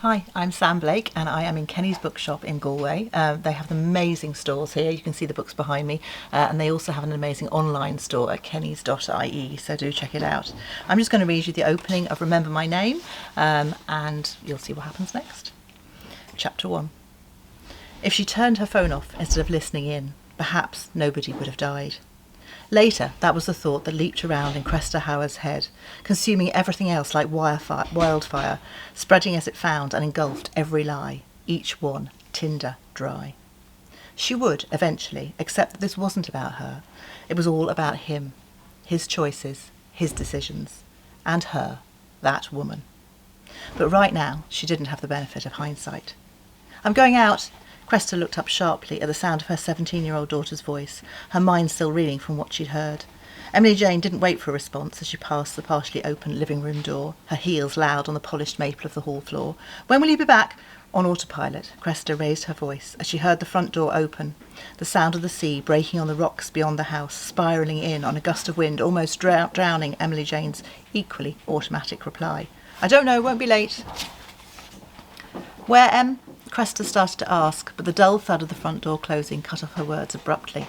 Hi, I'm Sam Blake and I am in Kenny's Bookshop in Galway. They have amazing stores here. You can see the books behind me, and they also have an amazing online store at kennys.ie, so do check it out. I'm just going to read you the opening of Remember My Name, and you'll see what happens next. Chapter 1. If she turned her phone off instead of listening in, perhaps nobody would have died. Later, that was the thought that leaped around in Cresta Howard's head, consuming everything else like wildfire, spreading as it found and engulfed every lie, each one tinder dry. She would, eventually, accept that this wasn't about her. It was all about him, his choices, his decisions, and her, that woman. But right now, she didn't have the benefit of hindsight. "I'm going out." Cresta looked up sharply at the sound of her 17-year-old daughter's voice, her mind still reeling from what she'd heard. Emily Jane didn't wait for a response as she passed the partially open living-room door, her heels loud on the polished maple of the hall floor. "When will you be back?" On autopilot, Cresta raised her voice as she heard the front door open, the sound of the sea breaking on the rocks beyond the house, spiralling in on a gust of wind, almost drowning Emily Jane's equally automatic reply. "I don't know, won't be late." "Where, Em?" Cresta started to ask, but the dull thud of the front door closing cut off her words abruptly.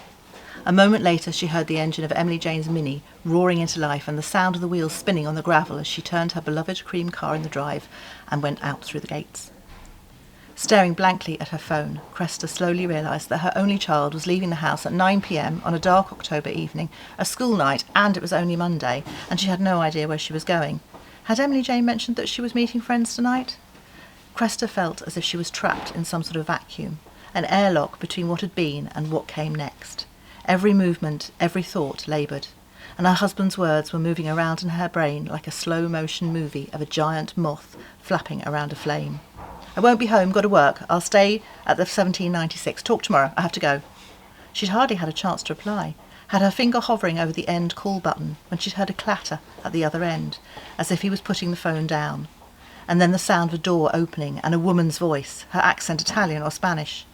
A moment later she heard the engine of Emily Jane's Mini roaring into life and the sound of the wheels spinning on the gravel as she turned her beloved cream car in the drive and went out through the gates. Staring blankly at her phone, Cresta slowly realised that her only child was leaving the house at 9 p.m. on a dark October evening, a school night, and it was only Monday, and she had no idea where she was going. Had Emily Jane mentioned that she was meeting friends tonight? Cresta felt as if she was trapped in some sort of vacuum, an airlock between what had been and what came next. Every movement, every thought laboured, and her husband's words were moving around in her brain like a slow-motion movie of a giant moth flapping around a flame. "I won't be home, got to work. I'll stay at the 1796. Talk tomorrow, I have to go." She'd hardly had a chance to reply, had her finger hovering over the end call button when she'd heard a clatter at the other end, as if he was putting the phone down. And then the sound of a door opening and a woman's voice, her accent Italian or Spanish.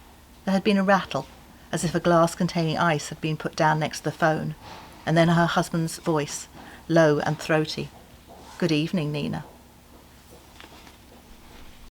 There had been a rattle, as if a glass containing ice had been put down next to the phone, and then her husband's voice, low and throaty. "Good evening, Nina."